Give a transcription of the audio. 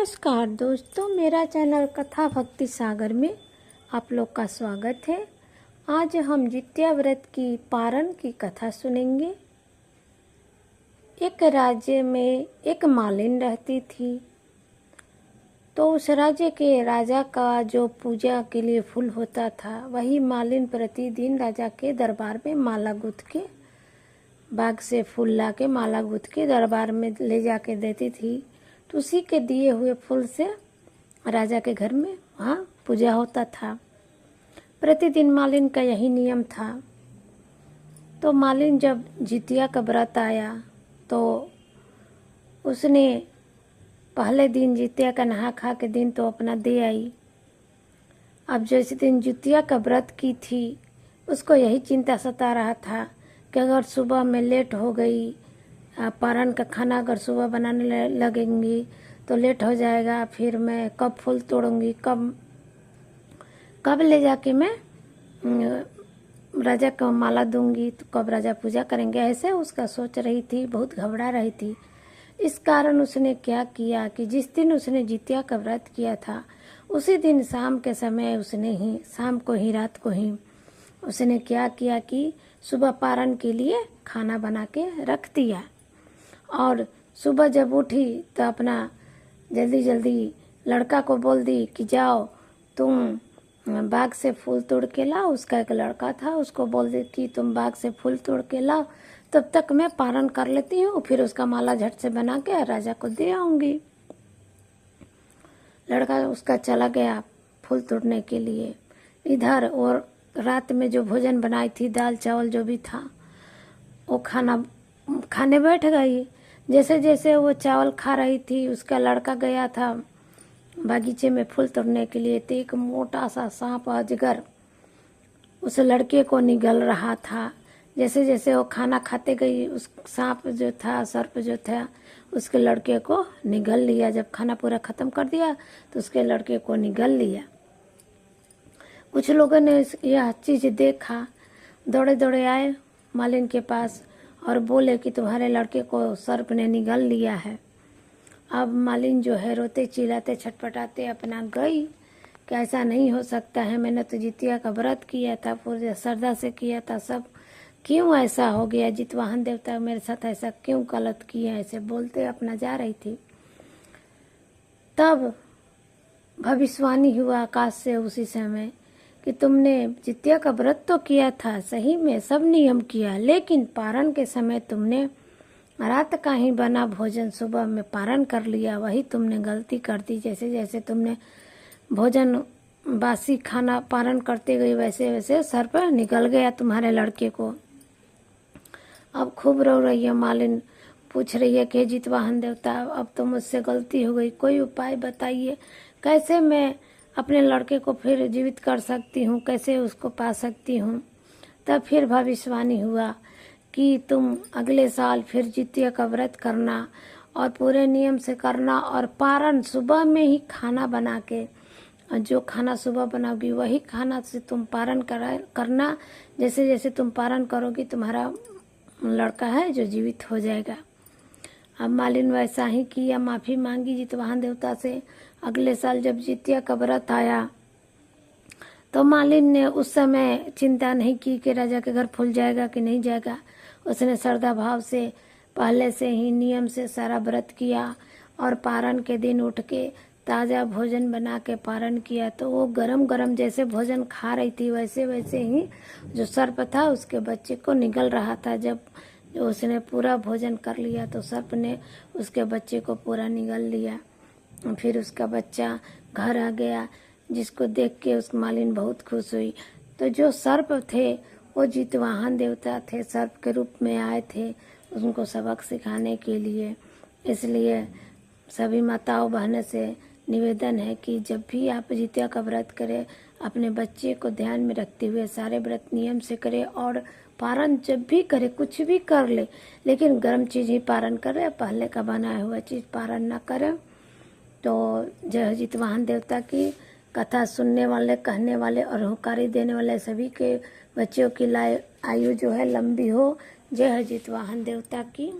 नमस्कार दोस्तों, मेरा चैनल कथा भक्ति सागर में आप लोग का स्वागत है। आज हम जित्या व्रत की पारण की कथा सुनेंगे। एक राज्य में एक मालिन रहती थी। तो उस राज्य के राजा का जो पूजा के लिए फूल होता था, वही मालिन प्रतिदिन राजा के दरबार में माला गूंथ के, बाग से फूल ला के माला गूंथ के दरबार में ले जाके देती थी। तो उसी के दिए हुए फूल से राजा के घर में वहाँ पूजा होता था। प्रतिदिन मालिन का यही नियम था। तो मालिन जब जितिया का व्रत आया तो उसने पहले दिन जितिया का नहा खा के दिन तो अपना दे आई। अब जिस दिन जितिया का व्रत की थी, उसको यही चिंता सता रहा था कि अगर सुबह में लेट हो गई, पारण का खाना अगर सुबह बनाने लगेंगी तो लेट हो जाएगा, फिर मैं कब फूल तोड़ूंगी, कब ले जाके मैं राजा को माला दूंगी, तो कब राजा पूजा करेंगे। ऐसे उसका सोच रही थी, बहुत घबरा रही थी। इस कारण उसने क्या किया कि जिस दिन उसने जितिया का व्रत किया था, उसी दिन शाम के समय शाम को ही रात को ही उसने क्या किया कि सुबह पारण के लिए खाना बना के रख दिया। और सुबह जब उठी तो अपना जल्दी जल्दी लड़का को बोल दी कि जाओ तुम बाग से फूल तोड़ के लाओ। उसका एक लड़का था, उसको बोल दी कि तुम बाग से फूल तोड़ के लाओ, तब तक मैं पारण कर लेती हूँ, फिर उसका माला झट से बना के राजा को दे आऊंगी। लड़का उसका चला गया फूल तोड़ने के लिए। इधर और रात में जो भोजन बनाई थी, दाल चावल जो भी था, वो खाने बैठ गई। जैसे जैसे वो चावल खा रही थी, उसका लड़का गया था बागीचे में फूल तोड़ने के लिए। तो एक मोटा सा सांप अजगर उस लड़के को निगल रहा था। जैसे जैसे वो खाना खाते गई, उस सांप जो था, सर्प जो था, उसके लड़के को निगल लिया। जब खाना पूरा खत्म कर दिया तो उसके लड़के को निगल लिया। कुछ लोगों ने यह चीज देखा, दौड़े दौड़े आए मालिन के पास और बोले कि तुम्हारे लड़के को सर्प ने निगल लिया है। अब मालिन जो है रोते चिल्लाते छटपटाते अपना गई कि ऐसा नहीं हो सकता है, मैंने तो जितिया का व्रत किया था, पूरे श्रद्धा से किया था, सब क्यों ऐसा हो गया, जितवाहन देवता मेरे साथ ऐसा क्यों गलत किया, ऐसे बोलते अपना जा रही थी। तब भविष्यवाणी हुआ आकाश से उसी समय कि तुमने जितिया का व्रत तो किया था, सही में सब नियम किया, लेकिन पारण के समय तुमने रात का ही बना भोजन सुबह में पारण कर लिया, वही तुमने गलती कर दी। जैसे जैसे तुमने भोजन बासी खाना पारण करते गई, वैसे वैसे सर पर निकल गया तुम्हारे लड़के को। अब खूब रो रही है मालिन, पूछ रही है कि जितवाहन देवता, अब तो मुझसे गलती हो गई, कोई उपाय बताइए, कैसे मैं अपने लड़के को फिर जीवित कर सकती हूँ, कैसे उसको पा सकती हूँ। तब फिर भविष्यवाणी हुआ कि तुम अगले साल फिर जितिया का व्रत करना और पूरे नियम से करना, और पारण सुबह में ही खाना बना के, जो खाना सुबह बनाओगी वही खाना से तुम पारण करना। जैसे जैसे तुम पारण करोगी तुम्हारा लड़का है जो जीवित हो जाएगा। अब मालिन वैसा ही किया, माफी मांगी जितवाहन देवता से। अगले साल जब जितिया का व्रत आया तो मालिन ने उस समय चिंता नहीं की कि राजा के घर फूल जाएगा कि नहीं जाएगा। उसने श्रद्धा भाव से पहले से ही नियम से सारा व्रत किया और पारण के दिन उठ के ताज़ा भोजन बना के पारण किया। तो वो गरम गरम जैसे भोजन खा रही थी, वैसे वैसे ही जो सर्प था उसके बच्चे को निगल रहा था। जब उसने पूरा भोजन कर लिया तो सर्प ने उसके बच्चे को पूरा निगल लिया। फिर उसका बच्चा घर आ गया, जिसको देख के उस मालिन बहुत खुश हुई। तो जो सर्प थे वो जितवाहन देवता थे, सर्प के रूप में आए थे उनको सबक सिखाने के लिए। इसलिए सभी माताओं बहनों से निवेदन है कि जब भी आप जितिया का व्रत करें, अपने बच्चे को ध्यान में रखते हुए सारे व्रत नियम से करें, और पारण जब भी करे, कुछ भी कर ले, लेकिन गर्म चीज़ ही पारण करे, पहले का बनाया हुआ चीज़ पारण ना करे। तो जय जितवाहन देवता की कथा सुनने वाले, कहने वाले और हुंकारी देने वाले सभी के बच्चों की आयु जो है लंबी हो। जय जितवाहन देवता की।